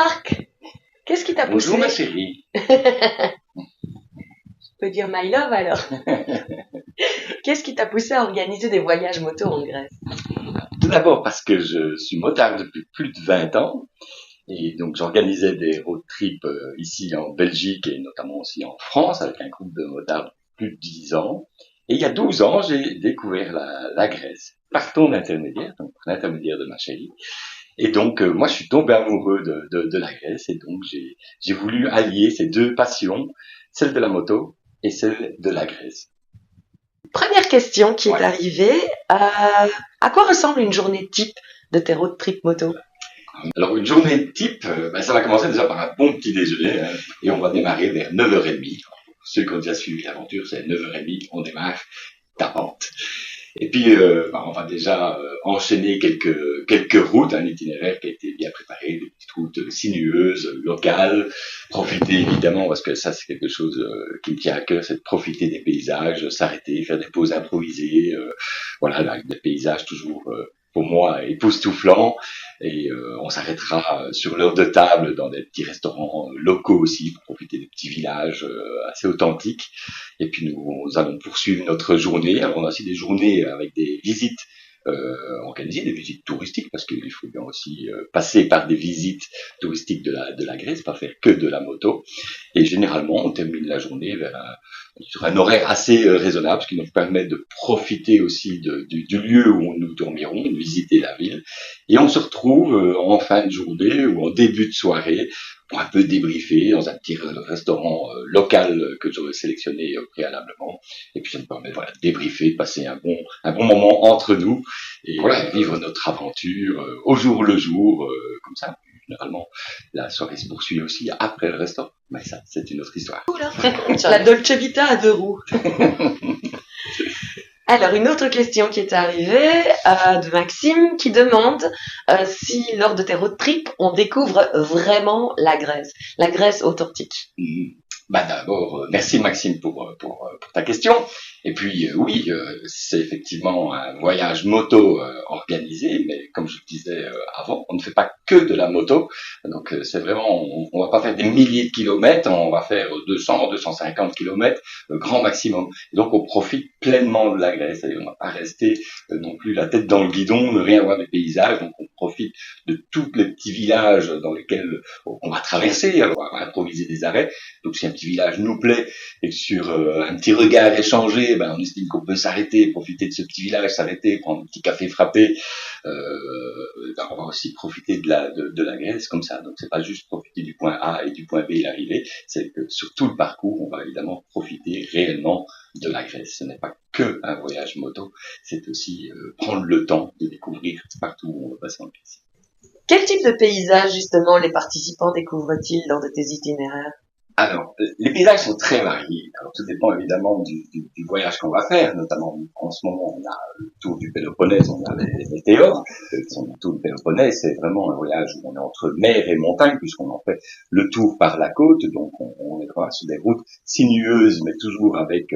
Marc, qu'est-ce qui t'a poussé? Bonjour ma chérie. On peut dire my love alors. Qu'est-ce qui t'a poussé à organiser des voyages moto en Grèce? Tout d'abord parce que je suis motard depuis plus de 20 ans. Et donc j'organisais des road trips ici en Belgique et notamment aussi en France avec un groupe de motards depuis plus de 10 ans. Et il y a 12 ans, j'ai découvert la Grèce par ton intermédiaire, donc par l'intermédiaire de ma chérie. Et donc moi je suis tombé amoureux de la Grèce et donc j'ai voulu allier ces deux passions, celle de la moto et celle de la Grèce. Première question qui est arrivée, à quoi ressemble une journée type de tes road trip moto? Alors une journée type, ça va commencer déjà par un bon petit déjeuner et on va démarrer vers 9h30. Pour ceux qui ont déjà suivi l'aventure, c'est 9h30, on démarre tapante. Et puis on va déjà enchaîner quelques routes, un itinéraire qui a été bien préparé, des petites routes sinueuses, locales. Profiter évidemment, parce que ça c'est quelque chose qui me tient à cœur, c'est de profiter des paysages, s'arrêter, faire des pauses improvisées, avec des paysages toujours pour moi époustouflants. Et on s'arrêtera sur l'heure de table dans des petits restaurants locaux aussi pour profiter des petits villages assez authentiques. Et puis nous allons poursuivre notre journée. Alors on a aussi des journées avec des visites organisées, des visites touristiques, parce qu'il faut bien aussi passer par des visites touristiques de la Grèce, pas faire que de la moto. Et généralement, on termine la journée sur un horaire assez raisonnable, ce qui nous permet de profiter aussi du lieu où nous dormirons, de visiter la ville. Et on se retrouve en fin de journée ou en début de soirée pour un peu débriefer dans un petit restaurant local que j'aurais sélectionné préalablement. Et puis ça nous permet de débriefer, de passer un bon moment entre nous et vivre notre aventure au jour le jour, comme ça. Généralement, la soirée se poursuit aussi après le restaurant. Mais ça, c'est une autre histoire. La Dolce Vita à deux roues. Alors, une autre question qui est arrivée de Maxime qui demande si lors de tes road trips, on découvre vraiment la Grèce authentique. D'abord, merci Maxime pour ta question. Et puis oui, c'est effectivement un voyage moto organisé, mais comme je le disais avant, on ne fait pas que de la moto. Donc c'est vraiment, on va pas faire des milliers de kilomètres, on va faire 200, 250 kilomètres, grand maximum. Et donc on profite pleinement de la Grèce. Et on va pas rester non plus la tête dans le guidon, ne rien voir des paysages. Donc on profite de tous les petits villages dans lesquels on va traverser, on va improviser des arrêts. Donc si un petit village nous plaît et que sur un petit regard échangé, on estime qu'on peut s'arrêter, profiter de ce petit village, s'arrêter, prendre un petit café frappé, on va aussi profiter de la Grèce comme ça. Donc c'est pas juste profiter du point A et du point B et l'arrivée, c'est que sur tout le parcours, on va évidemment profiter réellement de la Grèce. Ce n'est pas que un voyage moto, c'est aussi prendre le temps de découvrir partout où on va passer en Grèce. Quel type de paysage, justement, les participants découvrent-ils lors de tes itinéraires? Alors, les paysages sont très variés. Alors, tout dépend évidemment du voyage qu'on va faire. Notamment, en ce moment, on a le tour du Péloponnèse, on a les météores. Le tour du Péloponnèse, c'est vraiment un voyage où on est entre mer et montagne, puisqu'on en fait le tour par la côte. Donc, on est sur des routes sinueuses, mais toujours avec,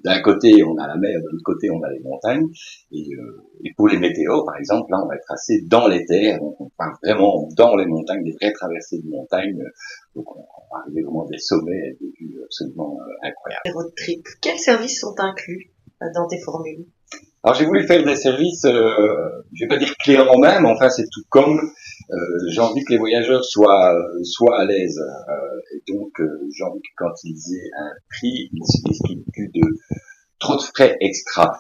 d'un côté, on a la mer, de l'autre côté, on a les montagnes. Et pour les météores, par exemple, là, on va être assez dans les terres. Donc, on part vraiment dans les montagnes, des vraies traversées de montagnes. Donc, on va arriver vraiment des sommets et des vues absolument incroyables. Les road trips, quels services sont inclus dans tes formules? Alors j'ai voulu faire des services, je vais pas dire clés en main, mais enfin c'est tout comme j'ai envie que les voyageurs soient à l'aise. Et donc j'ai envie que quand ils aient un prix, ils se disent plus de trop de frais extra.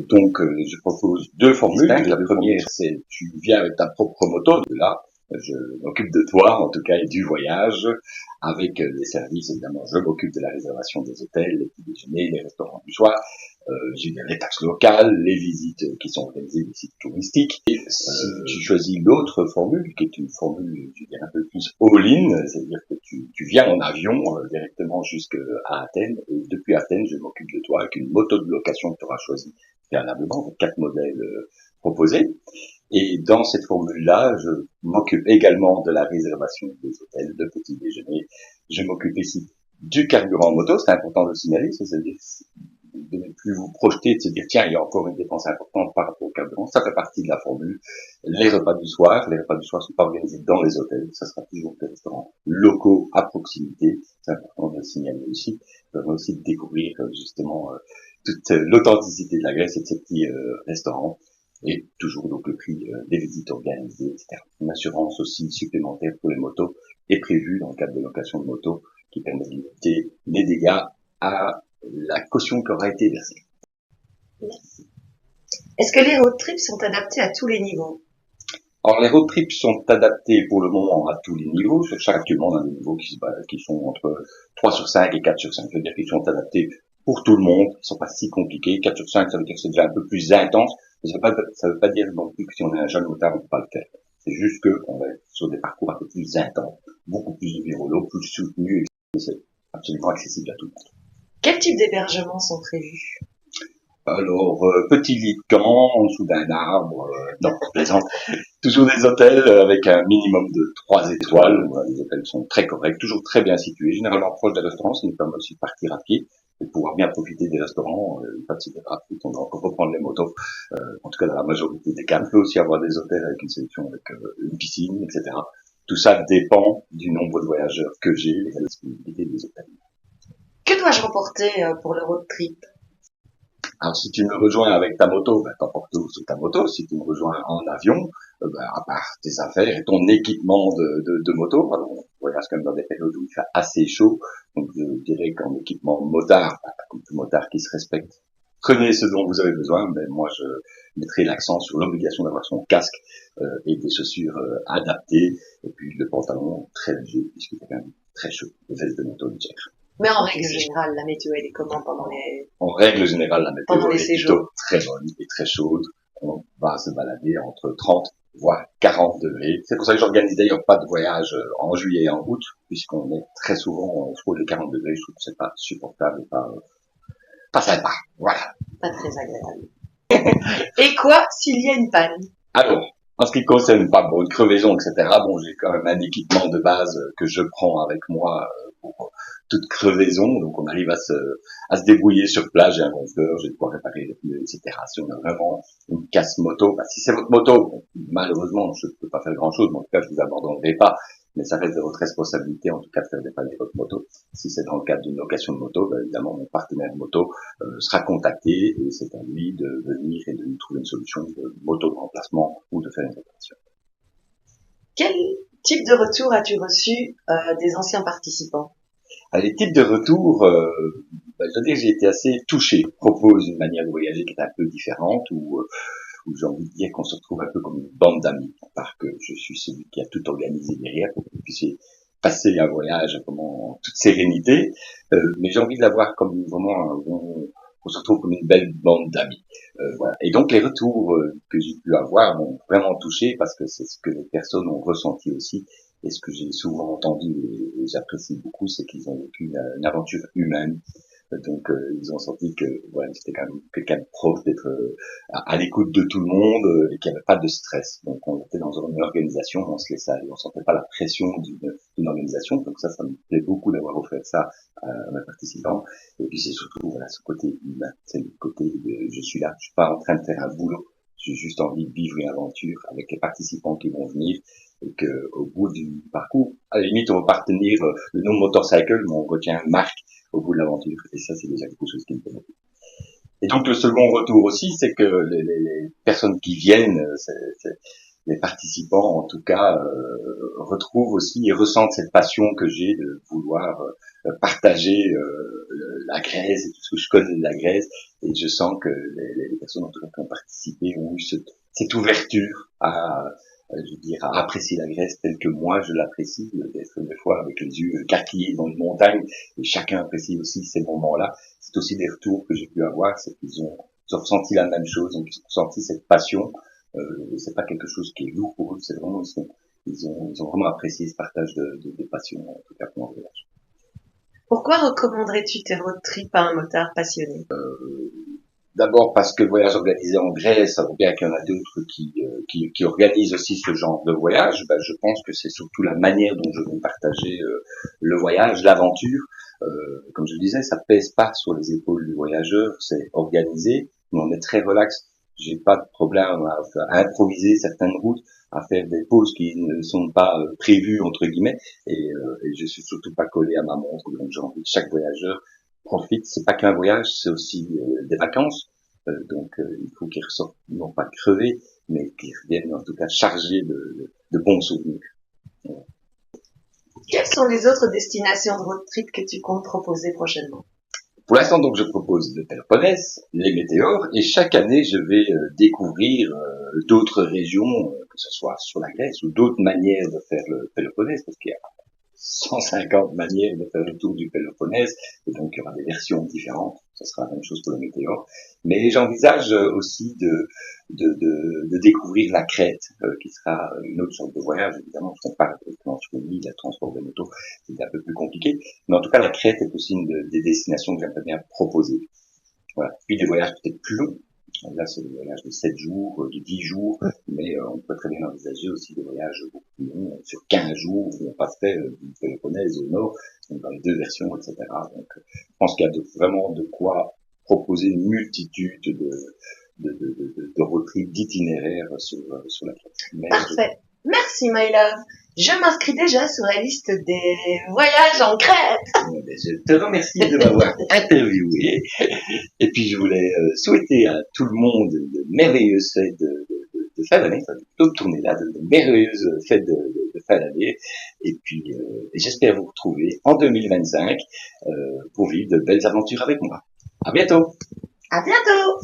Donc je propose deux formules. La première, c'est tu viens avec ta propre moto, là je m'occupe de toi, en tout cas, et du voyage, avec les services, évidemment, je m'occupe de la réservation des hôtels, les petits déjeuners, les restaurants du soir, j'ai les taxes locales, les visites qui sont organisées, les sites touristiques. Et si tu choisis l'autre formule, qui est une formule, je dirais, un peu plus all-in, c'est-à-dire que tu viens en avion directement jusqu'à Athènes, et depuis Athènes, je m'occupe de toi avec une moto de location que tu auras choisie préalablement, avec 4 modèles proposés. Et dans cette formule-là, je m'occupe également de la réservation des hôtels, de petits déjeuners. Je m'occupe ici du carburant moto, c'est important de le signaler, c'est-à-dire de ne plus vous projeter, de se dire tiens, il y a encore une dépense importante par rapport au carburant. Ça fait partie de la formule. Les repas du soir sont pas organisés dans les hôtels. Ça sera toujours des restaurants locaux à proximité. C'est important de le signaler aussi. Ça permet aussi de découvrir justement toute l'authenticité de la Grèce et de ces petits restaurants. Et toujours donc le prix des visites organisées, etc. Une assurance aussi supplémentaire pour les motos est prévue dans le cadre de location de motos qui permet de limiter les dégâts à la caution qui aura été versée. Merci. Est-ce que les road trips sont adaptés à tous les niveaux? Alors les road trips sont adaptés pour le moment à tous les niveaux. Sur chaque monde, on a des niveaux qui sont entre 3 sur 5 et 4 sur 5. Ça veut dire qu'ils sont adaptés pour tout le monde. Ils sont pas si compliqués. 4 sur 5, ça veut dire que c'est déjà un peu plus intense. Mais ça veut pas dire non plus que si on est un jeune motard, on peut pas le faire. C'est juste qu'on va être sur des parcours un peu plus intenses, beaucoup plus de virolo, plus soutenus, et c'est absolument accessible à tout le monde. Quel type d'hébergement sont prévus? Alors, petit lit de camp, en dessous d'un arbre, non, je plaisante. Toujours des hôtels avec un minimum de 3 étoiles. Voilà, les hôtels sont très corrects, toujours très bien situés, généralement proches des restaurants, ce qui nous permet aussi de partir à pied et de pouvoir bien profiter des restaurants. Pas de s'y rapide, on doit encore reprendre les motos. En tout cas, dans la majorité des cas, on peut aussi avoir des hôtels avec une sélection avec une piscine, etc. Tout ça dépend du nombre de voyageurs que j'ai et de la disponibilité des hôtels. Que dois-je remporter pour le road trip? Alors, si tu me rejoins avec ta moto, ben, t'emportes tout sur ta moto. Si tu me rejoins en avion, ben, à part tes affaires et ton équipement de moto, alors, on voyage quand même dans des périodes où il fait assez chaud. Donc, je dirais qu'en équipement motard, ben, comme tout motard qui se respecte, prenez ce dont vous avez besoin. Ben, moi, je mettrai l'accent sur l'obligation d'avoir son casque et des chaussures adaptées. Et puis, le pantalon très léger, puisqu'il fait quand même très chaud. Les vestes de moto légères. Mais en règle générale, la météo, elle est comment pendant les... En règle générale, la météo est séjours plutôt très bonne et très chaude. On va se balader entre 30 voire 40 degrés. C'est pour ça que j'organise d'ailleurs pas de voyage en juillet et en août, puisqu'on est très souvent autour des 40 degrés. Je trouve que c'est pas supportable et pas sympa. Voilà. Pas très agréable. Et quoi s'il y a une panne? Alors, en ce qui concerne pas une crevaison, etc., bon, j'ai quand même un équipement de base que je prends avec moi pour toute crevaison, donc on arrive à se débrouiller sur place. J'ai un gonfleur, j'ai de quoi réparer les pneus, etc. Si on a vraiment une casse moto, si c'est votre moto, malheureusement, je ne peux pas faire grand chose, mais en tout cas, je vous abandonnerai pas, mais ça reste de votre responsabilité, en tout cas, de faire dépanner votre moto. Si c'est dans le cadre d'une location de moto, ben, évidemment, mon partenaire de moto sera contacté et c'est à lui de venir et de nous trouver une solution de moto de remplacement ou de faire une réparation. Quel type de retour as-tu reçu des anciens participants? Les types de retour, je dois dire que j'ai été assez touché. Je propose une manière de voyager qui est un peu différente, où j'ai envie de dire qu'on se retrouve un peu comme une bande d'amis, parce que je suis celui qui a tout organisé derrière pour que vous puissiez passer un voyage en toute sérénité, mais j'ai envie de l'avoir comme vraiment on se retrouve comme une belle bande d'amis. Voilà. Et donc les retours que j'ai pu avoir m'ont vraiment touché parce que c'est ce que les personnes ont ressenti aussi. Et ce que j'ai souvent entendu et j'apprécie beaucoup, c'est qu'ils ont vécu une aventure humaine. Donc ils ont senti que voilà, c'était quand même quelqu'un de proche, d'être à l'écoute de tout le monde et qu'il n'y avait pas de stress. Donc on était dans une organisation, on se laissait aller, on sentait pas la pression d'une organisation. Donc ça me plaît beaucoup d'avoir offert ça à mes participants. Et puis c'est surtout voilà ce côté humain, c'est le côté de je suis là, je suis pas en train de faire un boulot, j'ai juste envie de vivre une aventure avec les participants qui vont venir. Et que au bout du parcours, à la limite on va pas retenir le nom motorcycle, mais on retient Marc au bout de l'aventure. Et ça, c'est déjà quelque chose qui me plaît beaucoup. Et donc, le second retour aussi, c'est que les personnes qui viennent, les participants, en tout cas, retrouvent aussi et ressentent cette passion que j'ai de vouloir partager la Grèce et tout ce que je connais de la Grèce. Et je sens que les personnes, en tout cas, qui ont participé ont eu cette ouverture je veux dire, à apprécier la Grèce telle que moi je l'apprécie, d'être des fois avec les yeux carquillés dans une montagne, et chacun apprécie aussi ces moments-là. C'est aussi des retours que j'ai pu avoir, c'est qu'ils ont ressenti la même chose, donc ils ont ressenti cette passion. C'est pas quelque chose qui est lourd pour eux, c'est vraiment ils ont vraiment apprécié ce partage de passion, en tout cas pour mon voyage. Pourquoi recommanderais-tu tes road trips à un motard passionné? D'abord parce que le voyage organisé en Grèce, ça vaut bien qu'il y en a d'autres qui organisent aussi ce genre de voyage. Je pense que c'est surtout la manière dont je vais partager le voyage, l'aventure. Comme je le disais, ça pèse pas sur les épaules du voyageur, c'est organisé, mais on est très relax. J'ai pas de problème à improviser certaines routes, à faire des pauses qui ne sont pas prévues entre guillemets, et je suis surtout pas collé à ma montre. Donc j'ai envie que chaque voyageur profite. C'est pas qu'un voyage, c'est aussi des vacances. Il faut qu'ils ressortent non pas crevés, mais qu'ils reviennent en tout cas chargés de bons souvenirs. Voilà. Quelles sont les autres destinations de road trip que tu comptes proposer prochainement? Pour l'instant, donc, je propose le Péloponnèse, les météores, et chaque année, je vais découvrir d'autres régions, que ce soit sur la Grèce ou d'autres manières de faire le Péloponnèse, parce qu'il y a 150 manières de faire le tour du Péloponnèse, et donc il y aura des versions différentes. Ça sera la même chose pour le météore. Mais j'envisage aussi de découvrir la Crète, qui sera une autre sorte de voyage, évidemment, parce qu'on part directement sur une île, le transport de moto, c'est un peu plus compliqué. Mais en tout cas, la Crète est aussi une des destinations que j'aimerais bien proposer. Voilà. Puis des voyages peut-être plus longs. Là, c'est des voyages de 7 jours, de 10 jours, mais on peut très bien envisager aussi des voyages beaucoup plus longs, sur 15 jours, où on passerait du Péloponnèse au nord, donc dans les deux versions, etc. Donc, je pense qu'il y a vraiment de quoi proposer une multitude de road trips, d'itinéraires sur la Crète. Parfait. Merci, my love. Je m'inscris déjà sur la liste des voyages en Crète. Je te remercie de m'avoir interviewé. Et puis, je voulais souhaiter à tout le monde de merveilleuses fêtes de fin d'année, enfin, plutôt de tourner là, de merveilleuses fêtes de fin d'année. Et puis, j'espère vous retrouver en 2025 pour vivre de belles aventures avec moi. À bientôt. À bientôt.